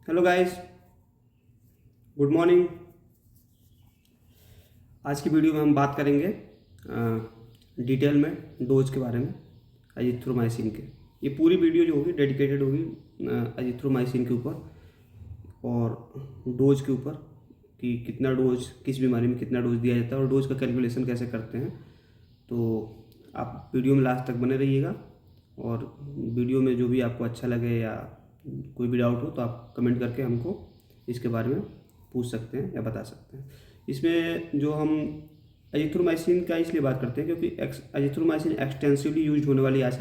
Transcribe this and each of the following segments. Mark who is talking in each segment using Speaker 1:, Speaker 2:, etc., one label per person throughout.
Speaker 1: Hello guys, good morning. आज की video में हम बात करेंगे डिटेल में डोज के बारे में, अजिथ्रोमाइसिन के। ये पूरी वीडियो जो होगी डेडिकेटेड होगी अजिथ्रोमाइसिन के ऊपर और डोज के ऊपर कि कितना डोज किस बीमारी में कितना डोज दिया जाता है और डोज का कैलकुलेशन कैसे करते हैं। तो आप वीडियो में लास्ट तक बने रहिएगा और वीडियो में जो भी आपको अच्छा लगे या कोई भी डाउट हो तो आप कमेंट करके हमको इसके बारे में पूछ सकते हैं या बता सकते हैं। इसमें जो हम एजिथ्रोमाइसिन का इसलिए बात करते हैं क्योंकि एजिथ्रोमाइसिन एक्सटेंसिवली यूज होने वाली आज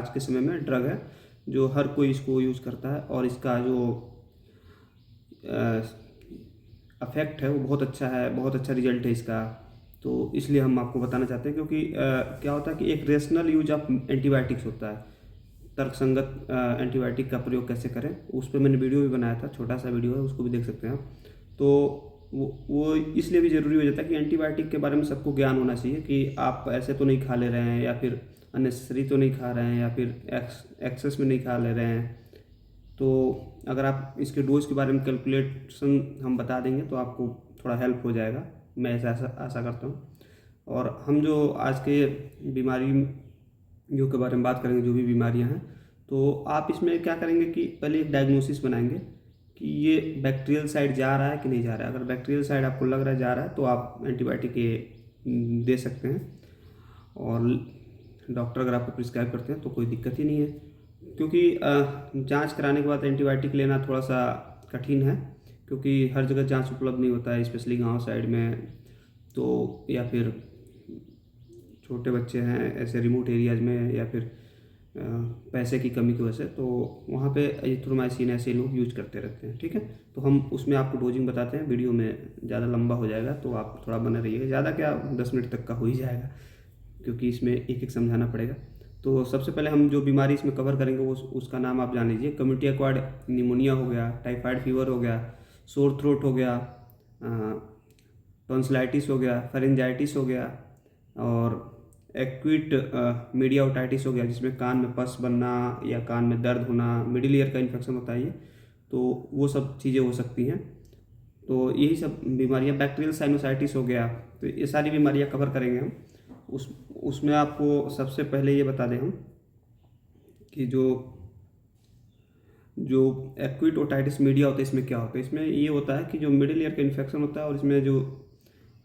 Speaker 1: के समय में ड्रग है, जो हर कोई इसको यूज़ करता है और इसका जो अफेक्ट है वो बहुत अच्छा है, बहुत अच्छा रिजल्ट है इसका। तो इसलिए हम आपको बताना चाहते हैं क्योंकि क्या होता है कि एक रेशनल यूज ऑफ एंटीबायोटिक्स होता है, तर्कसंगत एंटीबायोटिक का प्रयोग कैसे करें, उस पर मैंने वीडियो भी बनाया था, छोटा सा वीडियो है, उसको भी देख सकते हैं आप। तो वो इसलिए भी ज़रूरी हो जाता है कि एंटीबायोटिक के बारे में सबको ज्ञान होना चाहिए कि आप ऐसे तो नहीं खा ले रहे हैं या फिर अननेसेसरी तो नहीं खा रहे हैं या फिर एक्सेस में नहीं खा ले रहे हैं। तो अगर आप इसके डोज के बारे में कैलकुलेशन हम बता देंगे तो आपको थोड़ा हेल्प हो जाएगा, मैं ऐसा आशा करता हूँ। और हम जो आज के बीमारी जो के बारे में बात करेंगे, जो भी बीमारियां हैं, तो आप इसमें क्या करेंगे कि पहले एक डायग्नोसिस बनाएंगे कि ये बैक्टीरियल साइड जा रहा है कि नहीं जा रहा है। अगर बैक्टीरियल साइड आपको लग रहा है जा रहा है तो आप एंटीबायोटिक ये दे सकते हैं और डॉक्टर अगर आपको प्रिस्क्राइब करते हैं तो कोई दिक्कत ही नहीं है, क्योंकि जांच कराने के बाद एंटीबायोटिक लेना थोड़ा सा कठिन है क्योंकि हर जगह जांच उपलब्ध नहीं होता है, स्पेशली गांव साइड में तो, या फिर छोटे बच्चे हैं ऐसे रिमोट एरियाज में, या फिर पैसे की कमी की वजह से, तो वहाँ पे एजिथ्रोमाइसिन ऐसे लोग यूज करते रहते हैं। ठीक है, तो हम उसमें आपको डोजिंग बताते हैं, वीडियो में ज़्यादा लंबा हो जाएगा तो आप थोड़ा बने रहिएगा, ज़्यादा क्या 10 मिनट तक का हो ही जाएगा क्योंकि इसमें एक एक समझाना पड़ेगा। तो सबसे पहले हम जो बीमारी इसमें कवर करेंगे वो उसका नाम आप जान लीजिए। कम्युनिटी एक्वायर्ड निमोनिया हो गया, टाइफाइड फीवर हो गया, सोर थ्रोट हो गया, टॉन्सिलाइटिस हो गया, फेरेंजाइटिस हो गया और एक्यूट मीडिया ओटाइटिस हो गया, जिसमें कान में पस बनना या कान में दर्द होना, मिडिल ईयर का इन्फेक्शन होता है ये, तो वो सब चीज़ें हो सकती हैं। तो यही सब बीमारियां, बैक्टीरियल साइनोसाइटिस हो गया, तो ये सारी बीमारियां कवर करेंगे हम। उसमें आपको सबसे पहले ये बता दें हम कि जो जो एक्यूट ओटाइटिस मीडिया होता है इसमें क्या होता है। इसमें ये होता है कि जो मिडिल ईयर का इन्फेक्शन होता है और इसमें जो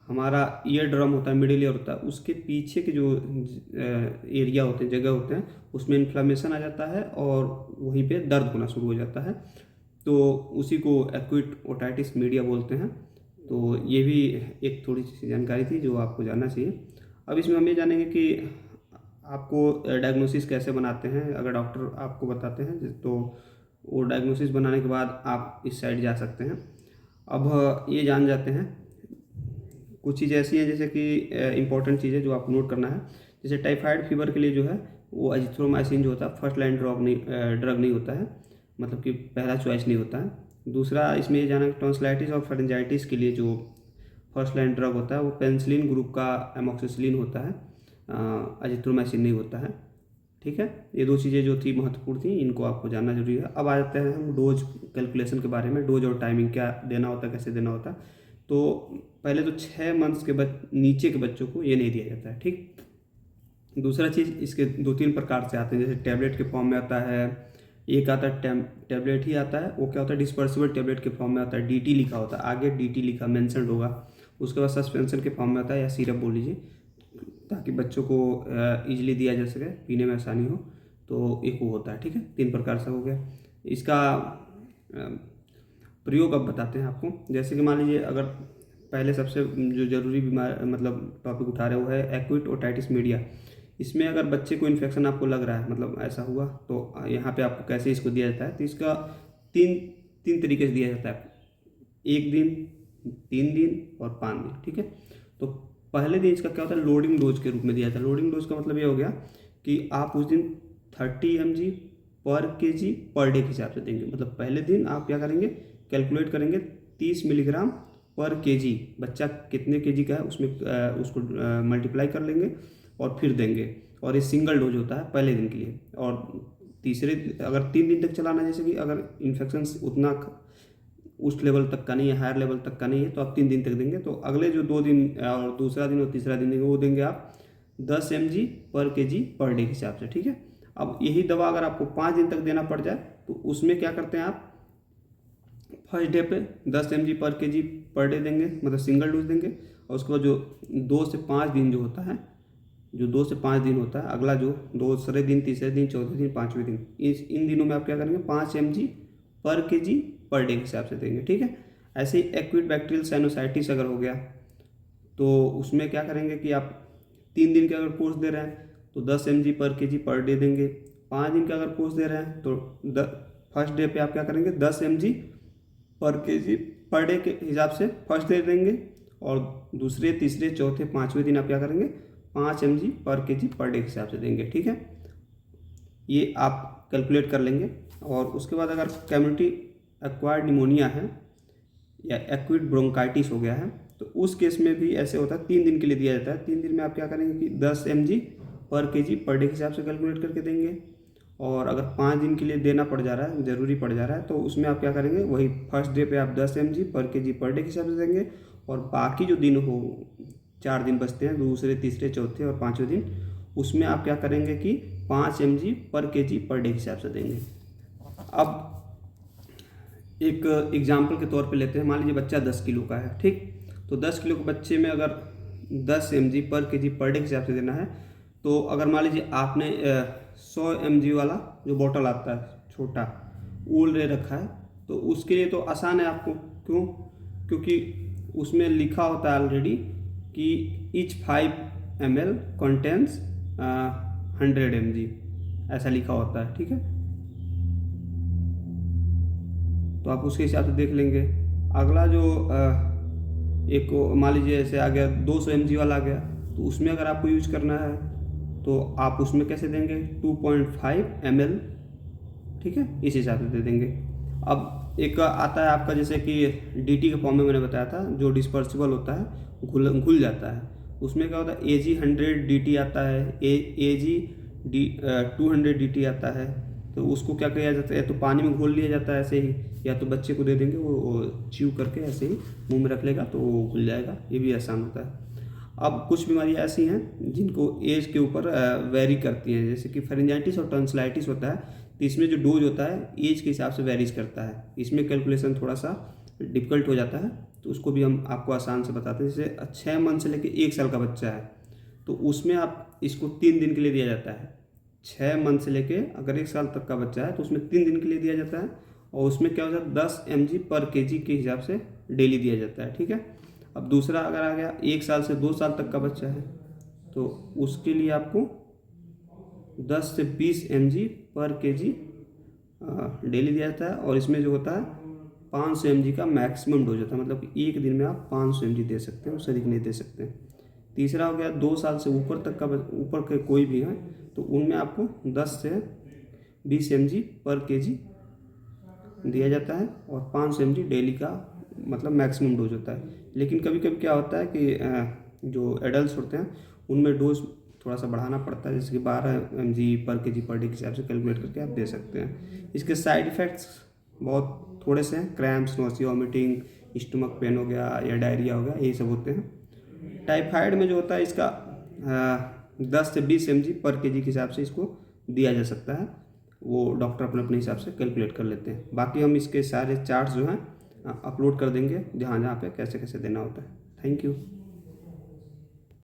Speaker 1: हमारा ईयर ड्रम होता है, मिडिल ईयर होता है, उसके पीछे के जो एरिया होते हैं, जगह होते हैं, उसमें इन्फ्लामेशन आ जाता है और वहीं पे दर्द होना शुरू हो जाता है। तो उसी को एक्यूट ओटाइटिस मीडिया बोलते हैं। तो ये भी एक थोड़ी सी जानकारी थी जो आपको जानना चाहिए। अब इसमें हम ये जानेंगे कि आपको डायग्नोसिस कैसे बनाते हैं। अगर डॉक्टर आपको बताते हैं तो वो डायग्नोसिस बनाने के बाद आप इस साइड जा सकते हैं। अब ये जान जाते हैं कुछ चीज़ें ऐसी हैं जैसे कि इंपॉर्टेंट चीज़ें जो आपको नोट करना है। जैसे टाइफाइड फीवर के लिए जो है वो एजिथ्रोमाइसिन जो होता है फर्स्ट लाइन ड्रग नहीं होता है, मतलब कि पहला चॉइस नहीं होता है। दूसरा इसमें ये जाना कि टॉन्सिलाइटिस और फेरेंजाइटिस के लिए जो फर्स्ट लाइन ड्रग होता है वो पेनिसिलिन ग्रुप का एमोक्सिसिलिन होता है, एजिथ्रोमाइसिन नहीं होता है। ठीक है, ये दो चीज़ें जो थी महत्वपूर्ण थी, इनको आपको जानना जरूरी है। अब आ जाते हैं हम डोज कैलकुलेशन के बारे में, डोज और टाइमिंग क्या देना होता है, कैसे देना होता है। तो पहले तो 6 मंथ्स के नीचे के बच्चों को ये नहीं दिया जाता है। ठीक, दूसरा चीज़ इसके 2-3 प्रकार से आते हैं, जैसे टैबलेट के फॉर्म में आता है, एक आता है टैबलेट ही आता है, वो क्या होता है डिस्पर्सिबल टैबलेट के फॉर्म में आता है, डीटी लिखा होता है, आगे डीटी लिखा मेंशनड होगा। उसके बाद सस्पेंशन के फॉर्म में आता है या सिरप बोल लीजिए, ताकि बच्चों को ईजिली दिया जा सके, पीने में आसानी हो। तो एक वो होता है। ठीक है, 3 प्रकार से हो गया। इसका प्रयोग अब बताते हैं आपको। जैसे कि मान लीजिए अगर पहले सबसे जो जरूरी बीमार मतलब टॉपिक उठा रहे हो है एक्यूट ओटाइटिस मीडिया। इसमें अगर बच्चे को इन्फेक्शन आपको लग रहा है, मतलब ऐसा हुआ, तो यहाँ पे आपको कैसे इसको दिया जाता है। तो इसका तीन तीन तरीके से दिया जाता है, 1 दिन, 3 दिन और 5 दिन। ठीक है, तो पहले दिन इसका क्या होता है लोडिंग डोज के रूप में दिया जाता है। लोडिंग डोज का मतलब ये हो गया कि आप उस दिन 30 mg पर केजी पर डे के हिसाब से देंगे। मतलब पहले दिन आप क्या करेंगे, कैलकुलेट करेंगे 30 मिलीग्राम पर केजी, बच्चा कितने केजी का है उसमें उसको मल्टीप्लाई कर लेंगे और फिर देंगे। और ये सिंगल डोज होता है पहले दिन के लिए। और तीसरे अगर 3 दिन तक चलाना, जैसे कि अगर इन्फेक्शन उतना उस लेवल तक का नहीं है, हायर लेवल तक का नहीं है, तो आप 3 दिन तक देंगे। तो अगले जो 2 दिन और दूसरा दिन और तीसरा दिन देंगे वो देंगे आप 10 mg पर kg पर डे के हिसाब से, ठीक है। अब यही दवा अगर आपको 5 दिन तक देना पड़ जाए तो उसमें क्या करते हैं आप, फर्स्ट डे पे 10 mg पर kg पर डे देंगे, मतलब सिंगल डोज देंगे। और उसके बाद जो 2 से 5 दिन जो होता है, जो 2 से 5 दिन होता है, अगला जो दूसरे दिन, तीसरे दिन, चौथे दिन, 5वें दिन, इन दिनों में आप क्या करेंगे 5 mg पर kg पर डे के हिसाब से देंगे, ठीक है। ऐसे ही एक्यूट बैक्टीरियल साइनोसाइटिस अगर हो गया तो उसमें क्या करेंगे कि आप 3 दिन का अगर कोर्स दे रहे हैं तो 10 mg पर kg पर डे देंगे। 5 दिन का अगर कोर्स दे रहे हैं तो फर्स्ट डे पे आप क्या करेंगे 10 mg पर kg पर डे के हिसाब से फर्स्ट डे देंगे, और दूसरे, तीसरे, चौथे, 5वें दिन आप क्या करेंगे 5 mg पर kg पर डे के हिसाब से देंगे, ठीक है। ये आप कैलकुलेट कर लेंगे। और उसके बाद अगर कम्युनिटी एक्वायर्ड निमोनिया है या एक्यूट ब्रोंकाइटिस हो गया है तो उस केस में भी ऐसे होता है, 3 दिन के लिए दिया जाता है। 3 दिन में आप क्या करेंगे कि 10 mg पर kg पर डे के हिसाब से कैलकुलेट करके देंगे। और अगर 5 दिन के लिए देना पड़ जा रहा है, ज़रूरी पड़ जा रहा है, तो उसमें आप क्या करेंगे, वही फर्स्ट डे पे आप 10 mg पर kg पर डे के हिसाब से देंगे। और बाकी जो दिन हो, 4 दिन बचते हैं, दूसरे, तीसरे, चौथे और 5वें दिन, उसमें आप क्या करेंगे कि 5 mg पर kg पर डे के हिसाब से देंगे। अब एक एग्जाम्पल के तौर पे लेते हैं, मान लीजिए बच्चा 10 किलो का है, ठीक। तो 10 किलो के बच्चे में अगर 10 mg पर kg पर डे के हिसाब से देना है, तो अगर मान लीजिए आपने 100 mg वाला जो बॉटल आता है छोटा, वो ले रखा है, तो उसके लिए तो आसान है आपको। क्यों? क्योंकि उसमें लिखा होता है ऑलरेडी कि ईच 5 ml कंटेंस 100 mg, ऐसा लिखा होता है, ठीक है। तो आप उसके हिसाब से देख लेंगे। अगला जो एक मान लीजिए ऐसे आ गया 200 mg वाला आ गया, तो उसमें अगर आपको यूज करना है तो आप उसमें कैसे देंगे 2.5 ml, ठीक है, इस हिसाब से दे देंगे। अब एक आता है आपका जैसे कि DT के फॉर्म में मैंने बताया था, जो डिस्पर्सिबल होता है, घुल जाता है। उसमें क्या होता है AG 100 DT आता है, AG 200 DT आता है। तो उसको क्या किया जाता है, या तो पानी में घोल लिया जाता है ऐसे ही, या तो बच्चे को दे देंगे, वो च्यू करके ऐसे ही मुंह में रख लेगा तो वो घुल जाएगा। ये भी आसान होता है। अब कुछ बीमारियां ऐसी हैं जिनको एज के ऊपर वेरी करती हैं, जैसे कि फेरिंजाइटिस और टॉन्सिलाइटिस होता है, तो इसमें जो डोज होता है एज के हिसाब से वेरीज करता है। इसमें कैलकुलेशन थोड़ा सा डिफिकल्ट हो जाता है, तो उसको भी हम आपको आसान से बताते हैं। जैसे 6 मंथ से लेकर 1 साल का बच्चा है, तो उसमें आप इसको 3 दिन के लिए दिया जाता है। 6 मंथ से लेके अगर 1 साल तक का बच्चा है तो उसमें 3 दिन के लिए दिया जाता है। और उसमें क्या होता है 10 mg पर kg के हिसाब से डेली दिया जाता है, ठीक है। अब दूसरा अगर आ गया 1 साल से 2 साल तक का बच्चा है, तो उसके लिए आपको 10 से 20 mg पर kg डेली दिया जाता है। और इसमें जो होता है 500 mg का मैक्सिमम डोज होता है, मतलब कि एक दिन में आप 500 mg दे सकते हैं, उससे अधिक नहीं दे सकते। तीसरा हो गया 2 साल से ऊपर तक का, ऊपर के कोई भी है तो उनमें आपको 10 से 20 mg पर kg दिया जाता है, और 500 mg डेली का मतलब मैक्सिमम डोज होता है। लेकिन कभी कभी क्या होता है कि जो एडल्ट होते हैं उनमें डोज थोड़ा सा बढ़ाना पड़ता है, जैसे कि 12 mg पर kg पर डे के हिसाब से कैलकुलेट करके आप दे सकते हैं। इसके साइड इफ़ेक्ट्स बहुत थोड़े से हैं, cramps, nausea, vomiting, stomach pain हो गया या डायरिया हो गया, यही सब होते हैं। टाइफाइड में जो होता है इसका 10 से 20 mg पर kg के हिसाब से इसको दिया जा सकता है, वो डॉक्टर अपने अपने हिसाब से कैलकुलेट कर लेते हैं। बाकी हम इसके सारे चार्ट्स जो हैं अपलोड कर देंगे, जहाँ जहाँ पे कैसे कैसे देना होता है। Thank you.